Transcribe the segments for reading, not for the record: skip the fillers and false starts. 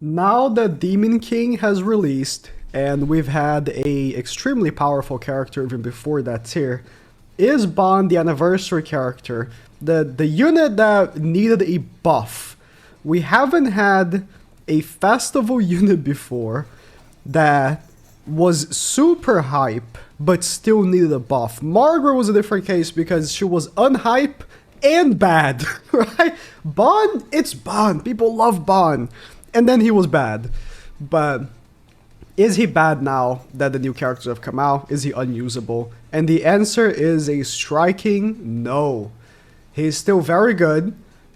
Now that Demon King has released, and we've had a extremely powerful character even before that tier, is Bond the anniversary character, the unit that needed a buff. We haven't had a festival unit before that was super hype, but still needed a buff. Margaret was a different case because she was unhype and bad, right? Bond, it's Bond. People love Bond. And then he was bad. But is he bad now that the new characters have come out? Is he unusable? And the answer is a striking no. He's still very good.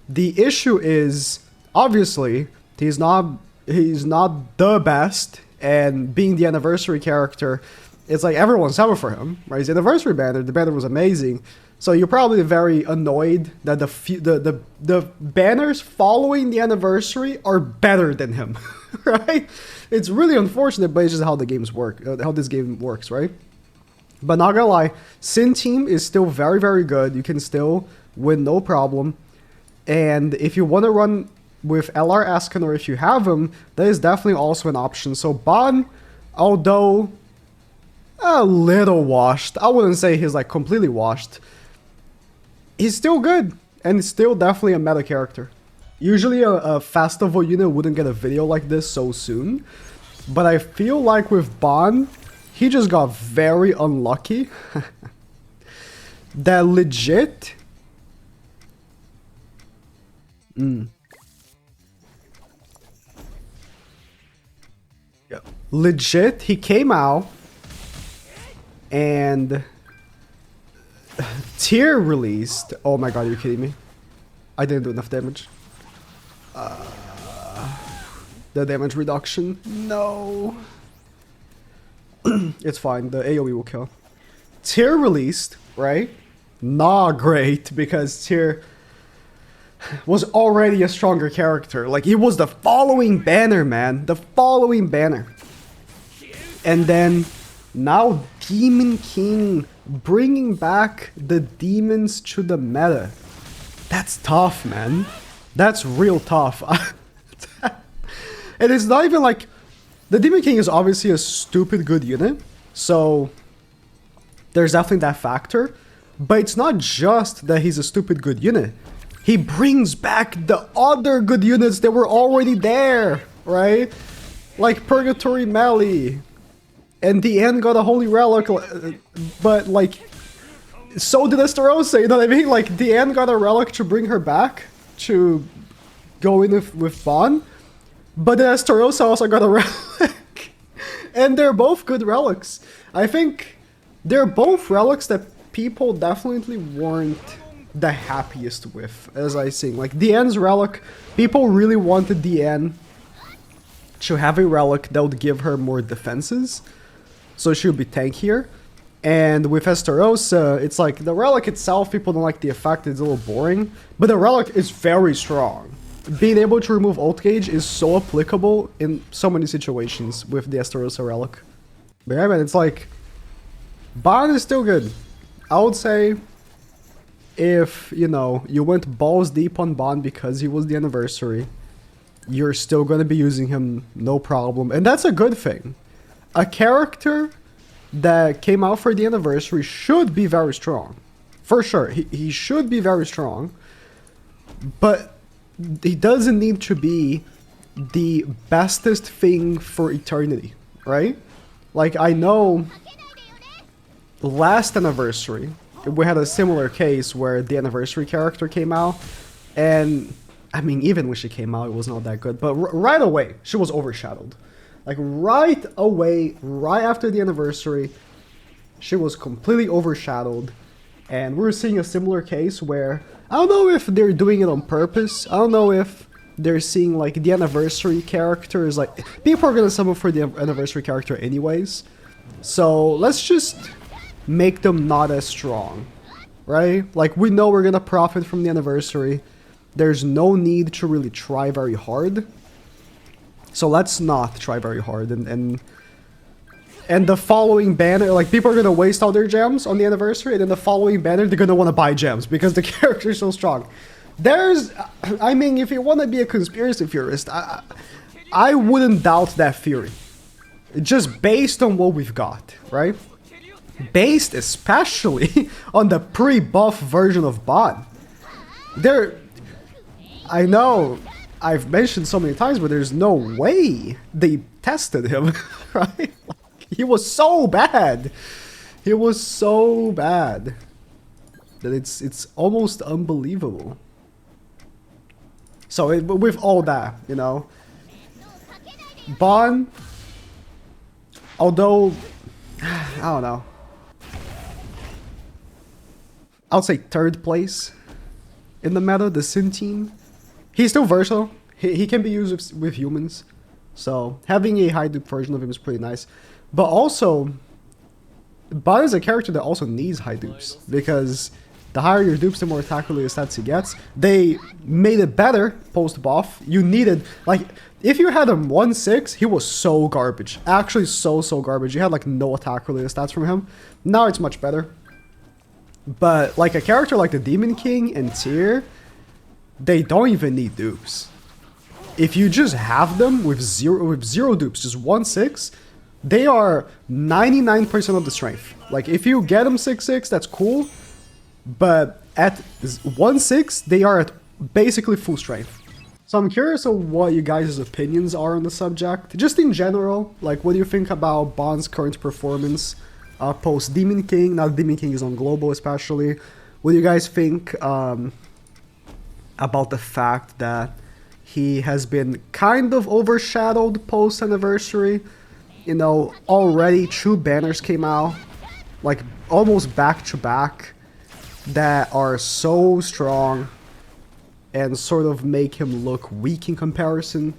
The issue is, obviously, he's not the best, and being the anniversary character, it's like everyone's coming for him, right? He's the anniversary banner. The banner was amazing. So you're probably very annoyed that the banners following the anniversary are better than him, right? It's really unfortunate, but it's just how the games work, how this game works, right? But not gonna lie, Sin Team is still very, very good. You can still win no problem. And if you want to run with LR Asken, or if you have him, that is definitely also an option. So Bond, although a little washed, I wouldn't say he's like completely washed, he's still good, and still definitely a meta character. Usually a festival unit wouldn't get a video like this so soon, but I feel like with Bond, he just got very unlucky. That legit... Yeah. Legit, he came out, and... tier released. Oh my god, are you kidding me? I didn't do enough damage. The damage reduction. No. It's fine. The AoE will kill. Tier released, right? Not great, because Tier was already a stronger character. Like, he was the following banner, man. The following banner. And then now Demon King, bringing back the demons to the meta. That's tough, man. That's real tough. And it's not even like... The Demon King is obviously a stupid good unit, so there's definitely that factor. But it's not just that he's a stupid good unit. He brings back the other good units that were already there, right? Like Purgatory Melee. And the end got a holy relic, but like, so did Estarossa, you know what I mean? Like, the end got a relic to bring her back, to go in with Bond, but then Estarossa also got a relic. And they're both good relics. I think they're both relics that people definitely weren't the happiest with, as I sing. Like, the end's relic, people really wanted the end to have a relic that would give her more defenses, so she would be tankier. And with Estarossa, it's like the relic itself, people don't like the effect, it's a little boring, but the relic is very strong. Being able to remove ult gauge is so applicable in so many situations with the Estarossa relic. But yeah, man, it's like, Bond is still good. I would say, if, you know, you went balls deep on Bond because he was the anniversary, you're still going to be using him no problem, and that's a good thing. A character that came out for the anniversary should be very strong. For sure, he should be very strong. But he doesn't need to be the bestest thing for eternity, right? Like, I know last anniversary, we had a similar case where the anniversary character came out, and I mean, even when she came out, it was not that good. But right away, she was overshadowed. Like, right away, right after the anniversary, she was completely overshadowed. And we're seeing a similar case where, I don't know if they're doing it on purpose. I don't know if they're seeing, like, the anniversary character is like... People are gonna summon for the anniversary character anyways. So, let's just make them not as strong, right? Like, we know we're gonna profit from the anniversary. There's no need to really try very hard. So let's not try very hard, and the following banner, like, people are gonna waste all their gems on the anniversary, and then the following banner, they're gonna want to buy gems because the character is so strong. There's, I mean, if you want to be a conspiracy theorist, I wouldn't doubt that theory. Just based on what we've got, right? Based especially on the pre-buff version of Bond. I know I've mentioned so many times, but there's no way they tested him, right? Like, he was so bad. He was so bad that it's almost unbelievable. So with all that, you know, Bond, although I don't know, I'll say third place in the meta, the Sin team. He's still versatile. He can be used with humans, so having a high dupe version of him is pretty nice. But also, Bond is a character that also needs high dupes, because the higher your dupes, the more attack-related stats he gets. They made it better post-buff. You needed, like, if you had him 1-6, he was so garbage. Actually, so garbage. You had, like, no attack-related stats from him. Now it's much better. But, like, a character like the Demon King and Tyr, they don't even need dupes. If you just have them with zero dupes, just 1-6, they are 99% of the strength. Like, if you get them 6-6, that's cool. But at 1-6, they are at basically full strength. So I'm curious of what you guys' opinions are on the subject. Just in general, like, what do you think about Bond's current performance post Demon King? Now Demon King is on global especially. What do you guys think about the fact that he has been kind of overshadowed post anniversary? You know, already 2 banners came out, like almost back to back, that are so strong and sort of make him look weak in comparison.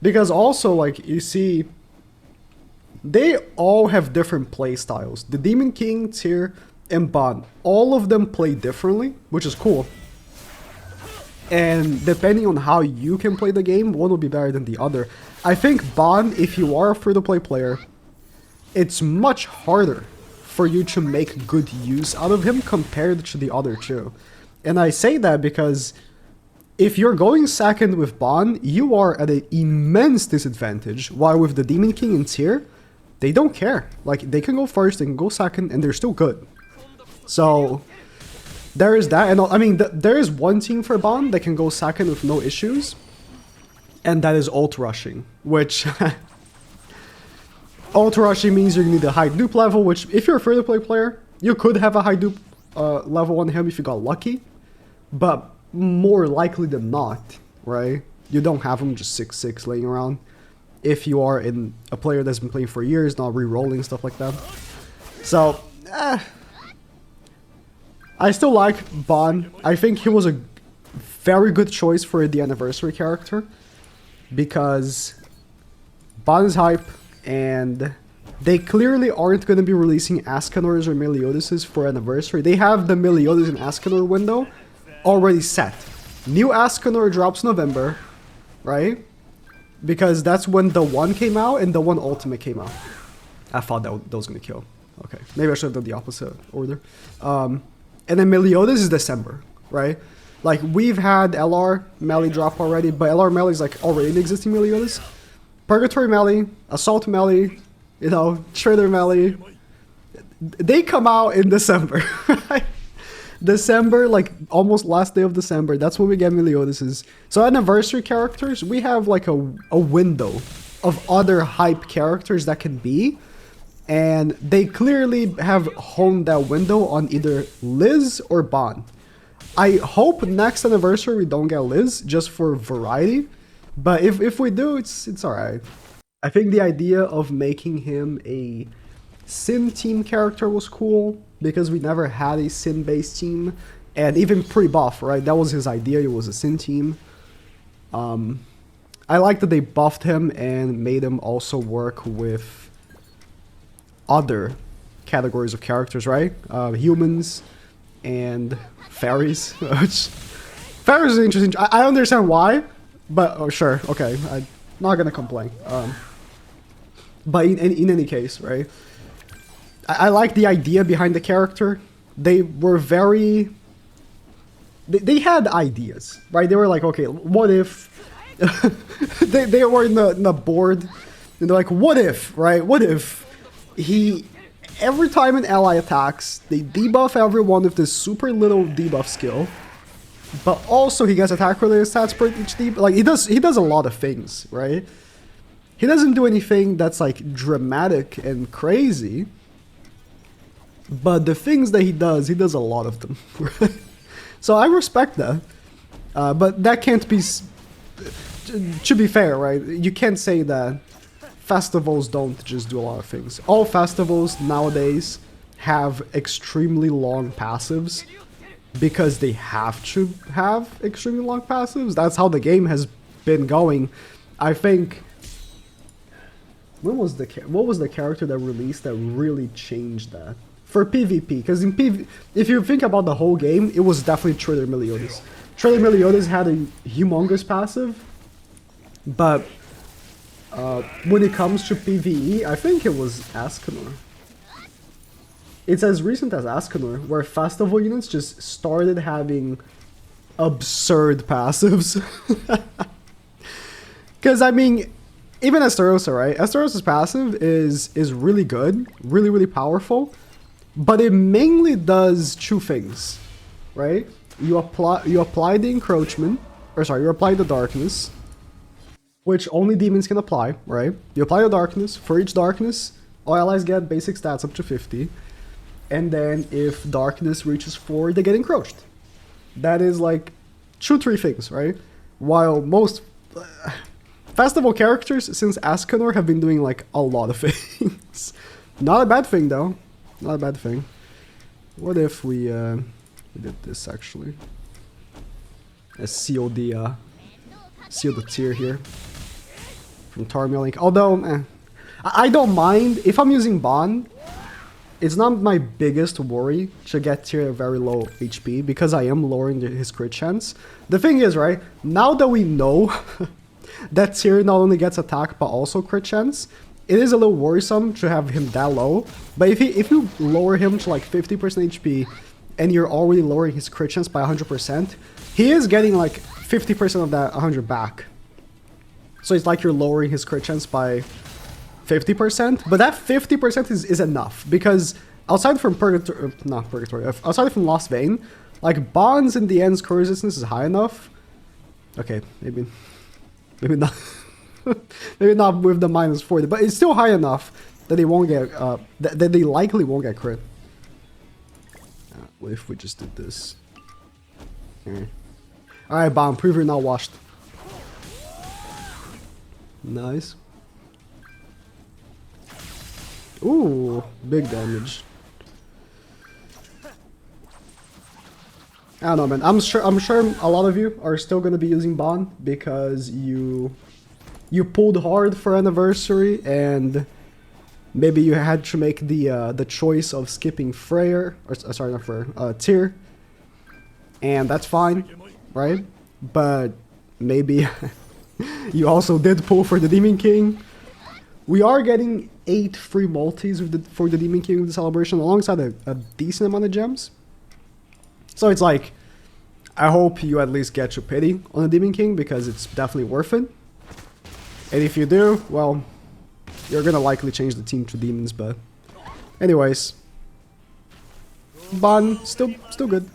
Because also, like, you see, they all have different play styles. The Demon King, Tyr, and Bond, all of them play differently, which is cool. And depending on how you can play the game, one will be better than the other. I think Bond, if you are a free-to-play player, it's much harder for you to make good use out of him compared to the other two. And I say that because if you're going second with Bond, you are at an immense disadvantage, while with the Demon King and Tyr, they don't care. Like, they can go first, they can go second, and they're still good. So there is that. And I mean, there is one team for Bond that can go second with no issues, and that is ult rushing, which ult rushing means you need a high dupe level, which if you're a free-to-play player, you could have a high dupe level on him if you got lucky, but more likely than not, right? You don't have him just 6-6 laying around if you are in a player that's been playing for years, not re-rolling, stuff like that. So, I still like Bond. I think he was a very good choice for the anniversary character, because Bond is hype, and they clearly aren't going to be releasing Ascanors or Meliodases for anniversary. They have the Meliodas and Ascanor window already set. New Ascanor drops November, right? Because that's when the 1 came out and the 1 Ultimate came out. I thought that was going to kill. Okay, maybe I should have done the opposite order. And then Meliodas is December, right? Like, we've had LR melee drop already, but LR melee is like already an existing Meliodas. Purgatory melee, Assault melee, you know, Traitor melee. They come out in December, right? December, like almost last day of December, that's when we get Meliodases. So anniversary characters, we have like a window of other hype characters that can be, and they clearly have honed that window on either Liz or Bond. I hope next anniversary we don't get Liz, just for variety, but if we do, it's alright. I think the idea of making him a Sin team character was cool, because we never had a Sin-based team, and even pre-buff, right? That was his idea, it was a Sin team. I like that they buffed him and made him also work with other categories of characters, right? Humans and fairies. Which, fairies is interesting. I understand why, but oh, sure, okay, I'm not gonna complain. But in any case, right? I like the idea behind the character. They were very... They had ideas, right? They were like, okay, what if they were in the board, and they're like, what if, right? What if he, every time an ally attacks, they debuff everyone with this super little debuff skill, but also he gets attack related stats per each debuff. Like, he does a lot of things, right? He doesn't do anything that's like dramatic and crazy, but the things that he does a lot of them. Right? So I respect that, but that can't be. To be fair, right? You can't say that festivals don't just do a lot of things. All festivals nowadays have extremely long passives because they have to have extremely long passives. That's how the game has been going. I think. What was the character that released that really changed that for PvP? Because in PvP, if you think about the whole game, it was definitely Trader Meliodas. Trader Meliodas had a humongous passive. But when it comes to PvE, I think it was Ascanor. It's as recent as Ascanor, where festival units just started having absurd passives. Because, I mean, even Esterosa, right? Esterosa's passive is really good, really powerful, but it mainly does two things, right? You apply the encroachment, or sorry, you apply the darkness, which only demons can apply, right? You apply the darkness. For each darkness, all allies get basic stats up to 50. And then if darkness reaches 4, they get encroached. That is like 2-3 things, right? While most festival characters since Ascanor have been doing like a lot of things. Not a bad thing though. Not a bad thing. What if we did this actually? Let's seal the tier here. From Tarmiel. Although, I don't mind. If I'm using Bond, it's not my biggest worry to get tier at very low HP because I am lowering his crit chance. The thing is, right, now that we know that tier not only gets attack but also crit chance, it is a little worrisome to have him that low. But if you lower him to like 50% HP and you're already lowering his crit chance by 100%, he is getting like 50% of that 100 back. So it's like you're lowering his crit chance by 50%, but that 50% is enough because outside from outside from Lost Vein, like Bonds in the end's core resistance is high enough. Okay, maybe not, maybe not with the -40, but it's still high enough that they won't get that they likely won't get crit. What if we just did this? All right, Bomb, prove you're not washed. Nice. Ooh, big damage. I don't know, man. I'm sure a lot of you are still gonna be using Bond because you pulled hard for Anniversary and maybe you had to make the choice of skipping Freyr, or sorry, not Freyr, Tyr, and that's fine, right? But maybe you also did pull for the Demon King. We are getting 8 free multis for the Demon King with the celebration alongside a decent amount of gems. So it's like, I hope you at least get your pity on the Demon King because it's definitely worth it. And if you do, well, you're gonna likely change the team to demons, but anyways. Ban, still good.